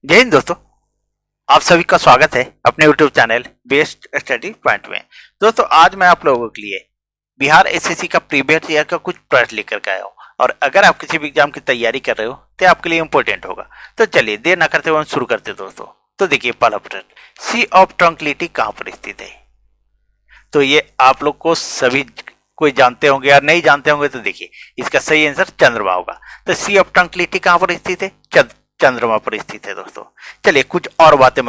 जय हिंद दोस्तों। आप सभी का स्वागत है अपने YouTube channel best study point में। दोस्तों आज मैं आप लोगों के लिए बिहार एसएससी का प्रीवियस ईयर का कुछ प्रश्न लेकर के आया हूँ और अगर आप किसी भी एग्जाम की तैयारी कर रहे हो तो आपके लिए इंपॉर्टेंट होगा। तो चलिए देर ना करते हुए हम शुरू करते हैं दोस्तों। तो देखिए पहला प्रश्न, सी ऑफ ट्रंक्विलिटी कहाँ पर स्थित है? तो ये आप लोग को सभी कोई जानते होंगे या नहीं जानते होंगे। तो देखिए इसका सही आंसर चंद्रमा होगा। तो सी ऑफ ट्रंक्विलिटी कहाँ पर स्थित है? चंद्रमा पर स्थित है दोस्तों। चलिए कुछ और बातें हम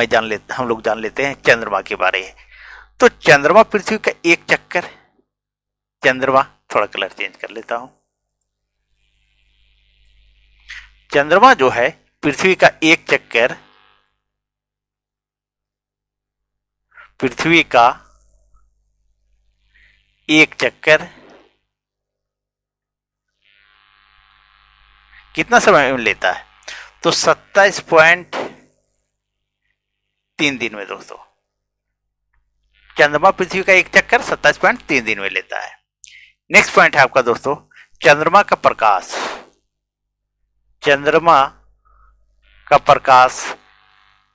लोग जान लेते हैं चंद्रमा के बारे में। तो चंद्रमा पृथ्वी का एक चक्कर, चंद्रमा थोड़ा कलर चेंज कर लेता हूं। चंद्रमा जो है पृथ्वी का एक चक्कर, पृथ्वी का एक चक्कर कितना समय में लेता है? तो 27.3 दिन में दोस्तों। चंद्रमा पृथ्वी का एक चक्कर 27.3 दिन में लेता है। नेक्स्ट पॉइंट है आपका दोस्तों, चंद्रमा का प्रकाश। चंद्रमा का प्रकाश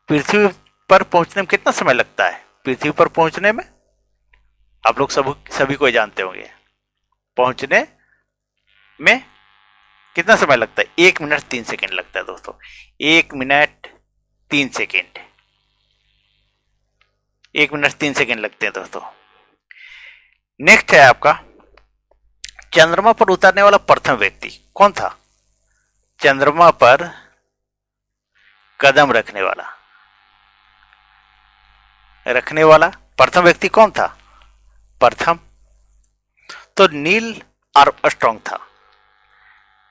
पृथ्वी पर पहुंचने में कितना समय लगता है? पृथ्वी पर पहुंचने में आप लोग सभी को जानते होंगे, पहुंचने में कितना समय लगता है? 1 मिनट 3 सेकेंड लगता है दोस्तों। 1 मिनट 3 सेकेंड, 1 मिनट 3 सेकेंड लगते हैं दोस्तों। नेक्स्ट है आपका, चंद्रमा पर उतरने वाला प्रथम व्यक्ति कौन था? चंद्रमा पर कदम रखने वाला प्रथम व्यक्ति कौन था? प्रथम तो नील आर्मस्ट्रांग था।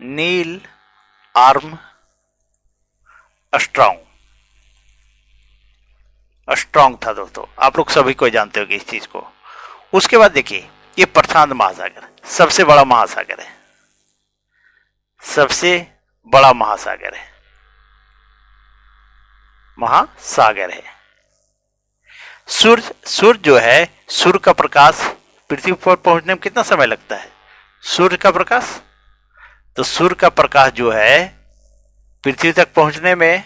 नील आर्मस्ट्रांग था दोस्तों। आप लोग सभी को जानते होंगे इस चीज को। उसके बाद देखिए ये प्रशांत महासागर सबसे बड़ा महासागर है, सबसे बड़ा महासागर है। सूर्य जो है, सूर्य का प्रकाश पृथ्वी पर पहुंचने में कितना समय लगता है? सूर्य का प्रकाश, तो सूर्य का प्रकाश जो है पृथ्वी तक पहुंचने में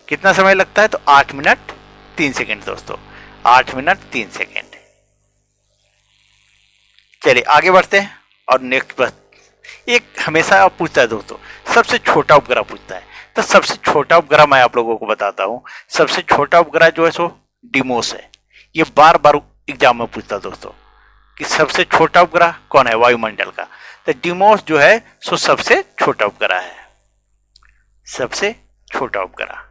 कितना समय लगता है? तो 8 मिनट 3 सेकेंड दोस्तों। 8 मिनट 3 सेकेंड। चलिए आगे बढ़ते हैं और नेक्स्ट प्रश्न एक हमेशा आप पूछता है दोस्तों, सबसे छोटा उपग्रह पूछता है। तो सबसे छोटा उपग्रह मैं आप लोगों को बताता हूं। सबसे छोटा उपग्रह जो है सो डिमोस है। ये बार बार एग्जाम में पूछता है दोस्तों कि सबसे छोटा उपग्रह कौन है वायुमंडल का। तो डिमोस जो है सो सबसे छोटा उपग्रह है, सबसे छोटा उपग्रह।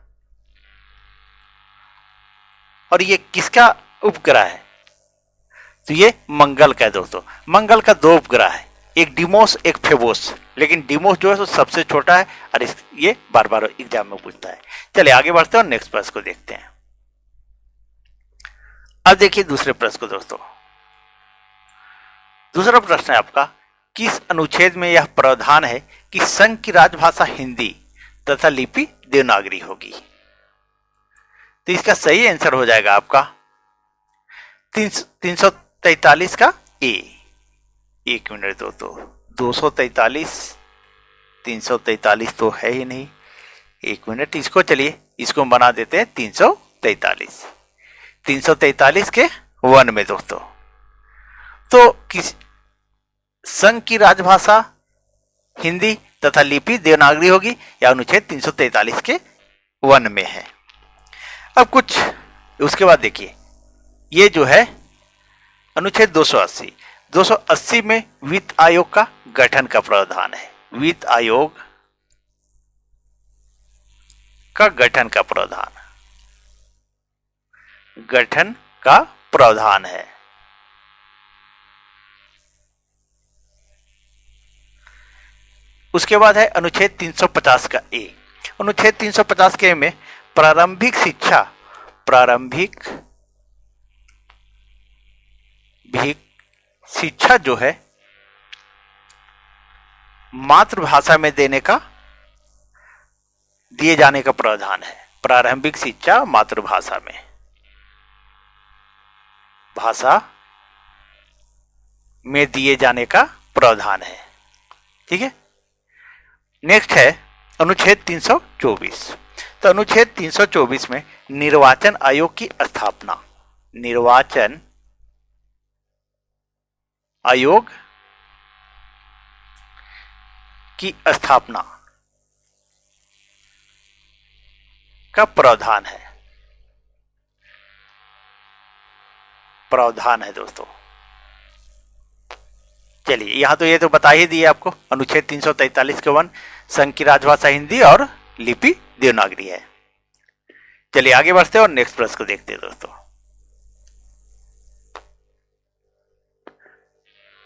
और ये किसका उपग्रह है? तो ये मंगल का है दोस्तों। मंगल का 2 उपग्रह है, एक डिमोस एक फेबोस, लेकिन डिमोस जो है तो सबसे छोटा है और ये बार बार एग्जाम में पूछता है। चलिए आगे बढ़ते हैं और नेक्स्ट प्रश्न को देखते हैं। अब देखिए दूसरे प्रश्न को दोस्तों। दूसरा प्रश्न है आपका, किस अनुच्छेद में यह प्रावधान है कि संघ की राजभाषा हिंदी तथा लिपि देवनागरी होगी? तो इसका सही आंसर हो जाएगा आपका 343 का ए। 1 मिनट दोस्तों, 243 343 तो है ही नहीं। 1 मिनट, इसको चलिए इसको बना देते हैं 343। 343 के 1 में दोस्तों। तो किस संघ की राजभाषा हिंदी तथा लिपि देवनागरी होगी या अनुच्छेद 343 के 1 में है। अब कुछ उसके बाद देखिए ये जो है अनुच्छेद 280 में वित्त आयोग का गठन का प्रावधान है। वित्त आयोग का गठन का प्रावधान है। उसके बाद है अनुच्छेद 350 का ए। अनुच्छेद 350 के में प्रारंभिक शिक्षा जो है मातृभाषा में दिए जाने का प्रावधान है। प्रारंभिक शिक्षा मातृभाषा में दिए जाने का प्रावधान है। ठीक है। नेक्स्ट है अनुच्छेद 324। तो अनुच्छेद 324 में निर्वाचन आयोग की स्थापना, निर्वाचन आयोग की स्थापना का प्रावधान है, प्रावधान है दोस्तों। चलिए यहां तो ये तो बता ही दिए आपको, अनुच्छेद 343 के 1 संघ की राजभाषा हिंदी और लिपि देवनागरी है। चलिए आगे बढ़ते हैं और नेक्स्ट प्रश्न को देखते हैं दोस्तों।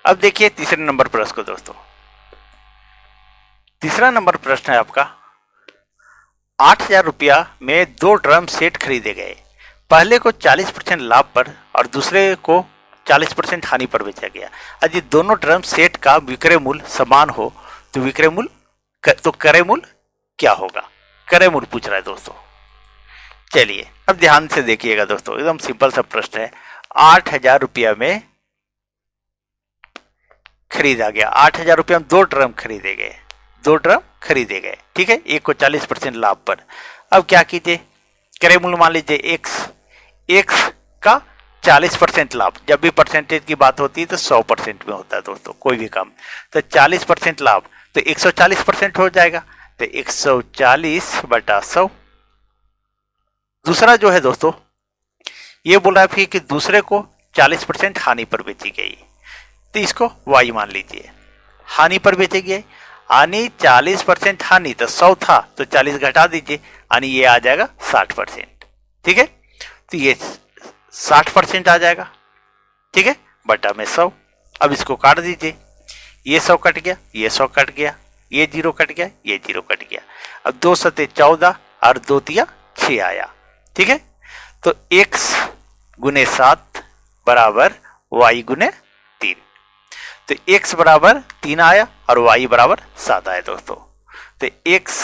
अब देखिए तीसरे नंबर प्रश्न को दोस्तों। तीसरा नंबर प्रश्न है आपका, 8,000 रुपया में 2 ड्रम सेट खरीदे गए। पहले को 40% लाभ पर और दूसरे को 40% हानि पर बेचा गया। यदि दोनों ड्रम सेट का विक्रय मूल्य समान हो तो विक्रय मूल्य तो क्रय मूल्य क्या होगा? क्रय मूल्य पूछ रहा है दोस्तों। चलिए अब ध्यान से देखिएगा दोस्तों, एकदम सिंपल सा प्रश्न है। 8,000 रुपया में खरीदा गया, 8,000 रुपया में 2 ड्रम खरीदे गए, 2 ड्रम खरीदे गए, ठीक है, एक को 40% लाभ पर। अब क्या कीजिए, क्रय मूल्य मान लीजिए एक्स का 40% लाभ, जब भी परसेंटेज की बात होती है तो 100% में होता है दोस्तों कोई भी काम, तो 40% लाभ तो 140% हो जाएगा, तो 140 बटा 100। दूसरा जो है दोस्तों ये बोल रहा है कि दूसरे को 40% हानि पर बेची गई, तो इसको y मान लीजिए, हानि पर बेची गई, हानि 40% हानि तो 100 था तो 40 घटा दीजिए, यानी ये आ जाएगा 60%, ठीक है, तो ये 60% आ जाएगा, ठीक है, बटा में 100। अब इसको काट दीजिए, ये 100 कट गया, ये 100 कट गया, ये 0 कट गया, ये 0 कट गया। अब 2 सते 14 और 2 तिया 6 आया, ठीक है, तो x गुने 7 बराबर y गुने 3, तो x बराबर 3 आया और y बराबर 7 आया दोस्तों। तो x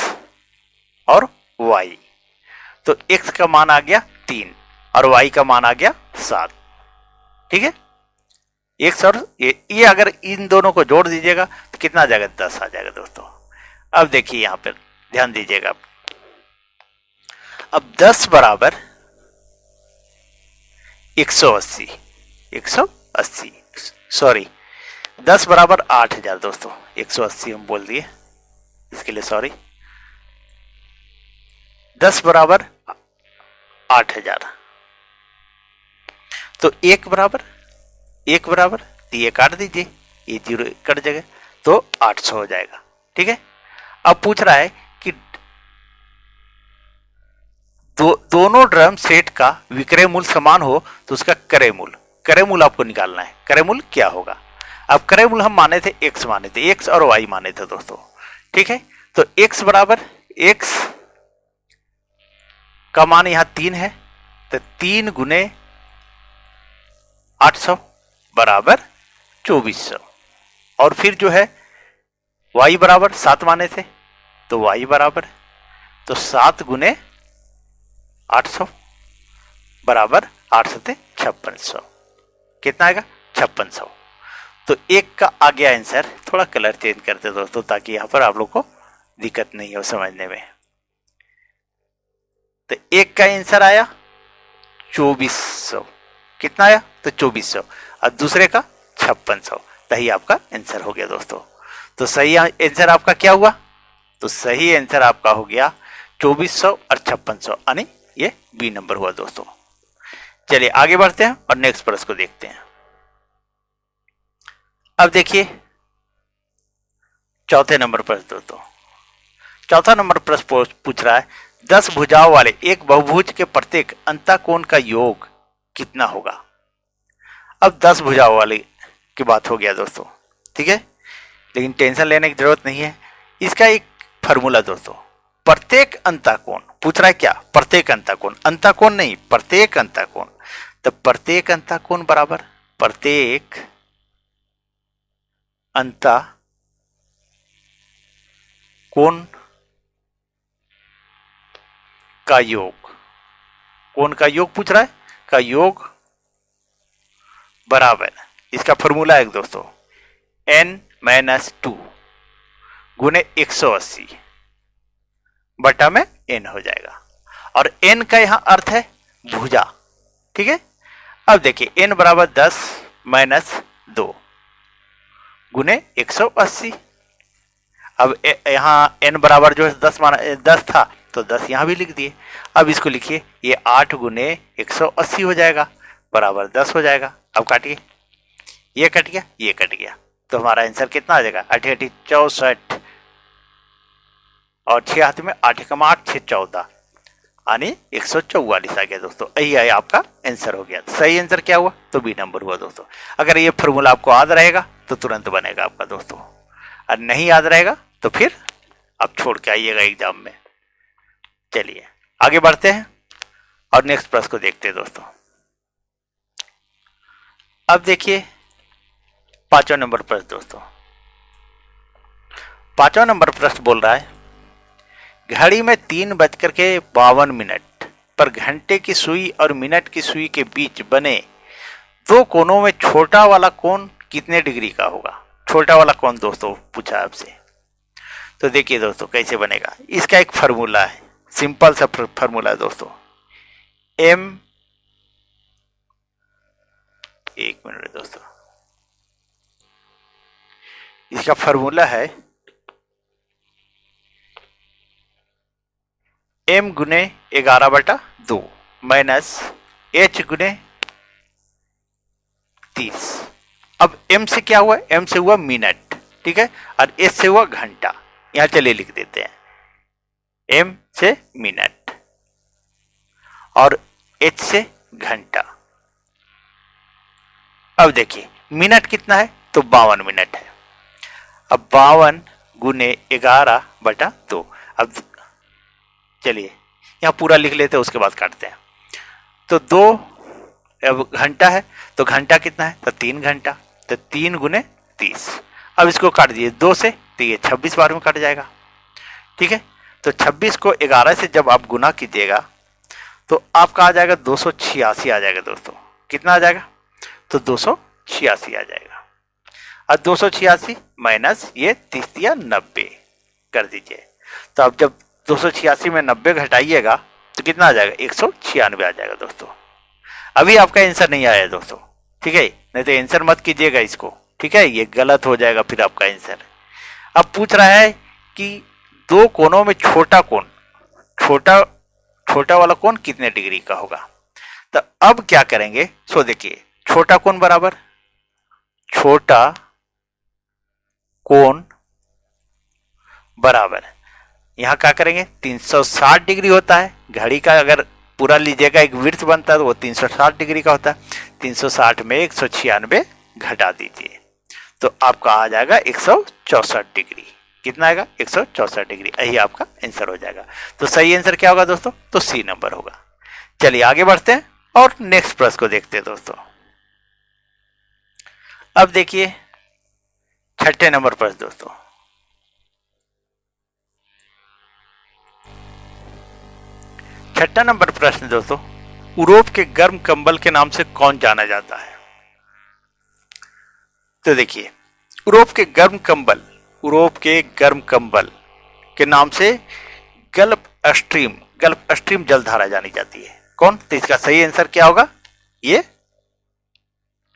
और y, तो x का मान आ गया 3 और y का मान आ गया 7, ठीक है, x और ये अगर इन दोनों को जोड़ दीजिएगा तो कितना आ जाएगा? 10 आ जाएगा दोस्तों। अब देखिए यहां पर ध्यान दीजिएगा, अब 10 बराबर 180, 180 सॉरी 10 बराबर 8,000 दोस्तों, 180 हम बोल दिए, इसके लिए सॉरी। 10 बराबर 8,000, तो 1 बराबर तो ये काट दीजिए, ये 0 कट जाएगा तो 800 हो जाएगा, ठीक है। अब पूछ रहा है कि दोनों ड्रम सेट का विक्रय मूल्य समान हो तो उसका क्रय मूल्य आपको निकालना है। क्रय मूल्य क्या होगा? अब क्रय मूल्य हम माने थे x माने थे, x और y माने थे दोस्तों, ठीक है, तो x बराबर x का मान यहां 3 है, तो 3 गुने 800 बराबर 2400, और फिर जो है y बराबर 7 माने थे, तो y बराबर तो 7 गुने 800 बराबर 8 सते 5600, कितना आएगा? 5600। तो एक का आ गया आंसर, थोड़ा कलर चेंज करते दोस्तों ताकि यहां पर आप लोग को दिक्कत नहीं हो समझने में। तो एक का आंसर आया 2400, कितना आया? तो 2400, और दूसरे का 5600, तही आपका आंसर हो गया दोस्तों। तो सही आंसर आपका क्या हुआ? तो सही आंसर आपका हो गया 2400 और 5600, यानी ये बी नंबर हुआ दोस्तों। चलिए आगे बढ़ते हैं और नेक्स्ट प्रश्न को देखते हैं। अब देखिए चौथे नंबर प्रश्न दोस्तों। चौथा नंबर प्रश्न पूछ रहा है 10 भुजाओं वाले एक बहुभुज के प्रत्येक अंतःकोण का योग कितना होगा? अब 10 भुजाओं वाले की बात हो गया दोस्तों, ठीक है, लेकिन टेंशन लेने की जरूरत नहीं है। इसका एक फॉर्मूला दोस्तों, प्रत्येक अंतःकोण पूछ रहा है, क्या? प्रत्येक अंतःकोण, अंतःकोण नहीं, प्रत्येक अंतःकोण। तो प्रत्येक अंतःकोण बराबर प्रत्येक अंतःकोण का योग, कोण का योग पूछ रहा है, का योग बराबर, इसका फॉर्मूला है दोस्तों n - 2 गुने 180 बटा में n हो जाएगा। और n का यहां अर्थ है भुजा, ठीक है। अब देखिए n बराबर 10 माइनस 2 गुने 180। अब यहाँ n बराबर जो है 10 था तो 10 यहाँ भी लिख दिए। अब इसको लिखिए, ये 8 गुने 180 हो जाएगा बराबर 10 हो जाएगा। अब काटिए, ये कट गया, ये कट गया, तो हमारा आंसर कितना आ जाएगा 8 8 64 और 6 हाथ में 8 कमा 8 6 14 यानी 144 आ गया दोस्तों। यही है आपका आंसर हो गया। सही आंसर क्या हुआ? तो बी नंबर हुआ दोस्तों। अगर ये फॉर्मूला आपको याद रहेगा तो तुरंत बनेगा आपका दोस्तों, और नहीं याद रहेगा तो फिर आप छोड़ के आइएगा एग्जाम में। चलिए आगे बढ़ते हैं और नेक्स्ट प्रश्न को देखते हैं दोस्तों। अब देखिए 5वां नंबर प्रश्न दोस्तों। 5वां नंबर प्रश्न बोल रहा है, घड़ी में 3:52 पर घंटे की सुई और मिनट की सुई के बीच बने दो कोनों में छोटा वाला कोण कितने डिग्री का होगा? छोटा वाला कोण दोस्तों पूछा आपसे। तो देखिए दोस्तों कैसे बनेगा, इसका एक फार्मूला है, सिंपल सा फार्मूला है दोस्तों। m, एक मिनट दोस्तों, इसका फार्मूला है m गुने 11/2 माइनस h गुने 30। अब m से क्या हुआ? m से हुआ मिनट, ठीक है, और h से हुआ घंटा। यहां चलिए लिख देते हैं, m से मिनट और h से घंटा। अब देखिए मिनट कितना है? तो 52 मिनट है। अब 52 गुने 11/2। अब चलिए यहां पूरा लिख लेते हैं, उसके बाद काटते हैं। तो 2, अब घंटा है तो घंटा कितना है? तो 3 घंटा, तो 3 गुने 30। अब इसको काट दिए 2 से, तो ये 26 बार में कट जाएगा, ठीक है। तो 26 को 11 से जब आप गुना कीजिएगा तो आपका आ जाएगा 286 आ जाएगा दोस्तों। कितना आ जाएगा? तो 286 आ जाएगा। और 286 माइनस ये 30 या 90 कर दीजिए। तो अब जब 286 में 90 घटाइएगा तो कितना आ जाएगा? 196 आ जाएगा दोस्तों। अभी आपका आंसर नहीं आया दोस्तों, ठीक है, नहीं तो आंसर मत कीजिएगा इसको, ठीक है, ये गलत हो जाएगा फिर आपका आंसर। अब पूछ रहा है कि दो कोनों में छोटा कोण, छोटा वाला कोण कितने डिग्री का होगा? तो अब क्या करेंगे? सो देखिए छोटा कोण बराबर छोटा कोण बराबर, यहां क्या करेंगे? 360 डिग्री होता है घड़ी का, अगर पूरा लीजिएगा एक वृत्त बनता है तो वो 360 डिग्री का होता है। 360 में 196 घटा दीजिए तो आपका आ जाएगा 164 डिग्री। कितना आएगा? 164 डिग्री। यही आपका आंसर हो जाएगा। तो सही आंसर क्या होगा दोस्तों? तो सी नंबर होगा। चलिए आगे बढ़ते हैं और नेक्स्ट प्रश्न को देखते हैं दोस्तों। अब देखिए 6ठे नंबर प्रश्न दोस्तों। छठा नंबर प्रश्न दोस्तों, यूरोप के गर्म कंबल के नाम से कौन जाना जाता है? तो देखिए यूरोप के गर्म कंबल के नाम से गल्फ स्ट्रीम जलधारा जानी जाती है। कौन? तो इसका सही आंसर क्या होगा? ये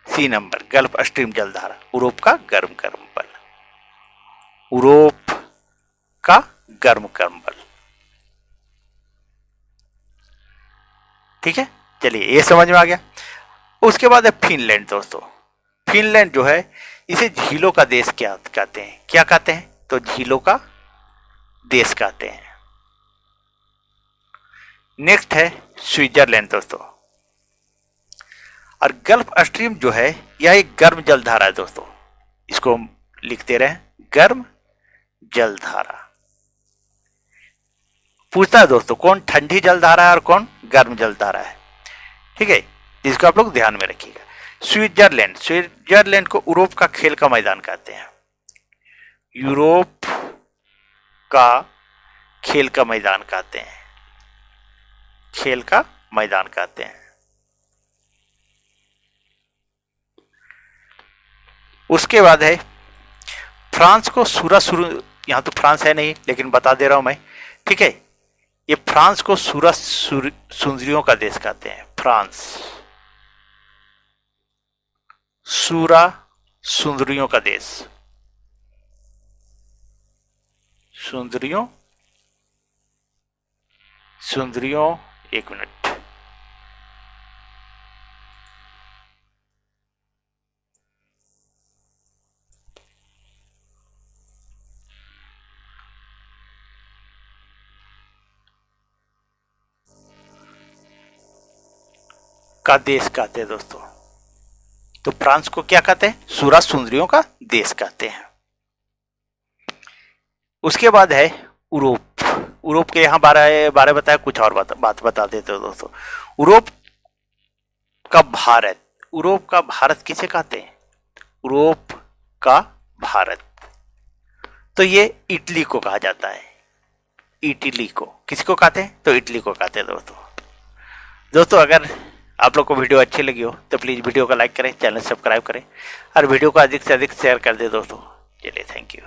सी नंबर, गल्फ स्ट्रीम जलधारा, यूरोप का गर्म कंबल, यूरोप का गर्म कंबल, ठीक है। चलिए ये समझ में आ गया। उसके बाद है फिनलैंड दोस्तों। फिनलैंड जो है इसे झीलों का देश क्या कहते हैं? क्या कहते हैं? तो झीलों का देश कहते हैं। नेक्स्ट है स्विट्जरलैंड दोस्तों। और गल्फ स्ट्रीम जो है यह एक गर्म जलधारा है दोस्तों, इसको हम लिखते रहे, गर्म जलधारा। पूछता है दोस्तों कौन ठंडी जलधारा है और कौन गर्म जलधारा है, ठीक है, जिसको आप लोग ध्यान में रखिएगा। स्विट्जरलैंड को यूरोप का खेल का मैदान कहते हैं। यूरोप का खेल का मैदान कहते हैं, खेल का मैदान कहते हैं। उसके बाद है फ्रांस को शुरू, यहां तो फ्रांस है नहीं लेकिन बता दे रहा हूं मैं, ठीक है, ये फ्रांस को सुंदरियों का देश कहते हैं। फ्रांस सूरा सुंदरियों का देश। सुंदरियों सुंदरियों, एक मिनट। का देश कहते हैं दोस्तों। तो फ्रांस को क्या कहते हैं? सूरा सुंदरियों का देश कहते हैं। उसके बाद है यूरोप। यूरोप के यहाँ बारे बताया, कुछ और बात बता देते हो दोस्तों। यूरोप का भारत। यूरोप का भारत किसे कहते हैं? यूरोप का भारत, तो ये इटली को कहा जाता है। इटली को किसको कहते हैं? तो इटली को कहते हैं दोस्तों अगर आप लोग को वीडियो अच्छी लगी हो तो प्लीज़ वीडियो को लाइक करें, चैनल सब्सक्राइब करें और वीडियो को अधिक से अधिक शेयर कर दें दोस्तों। चलिए, थैंक यू।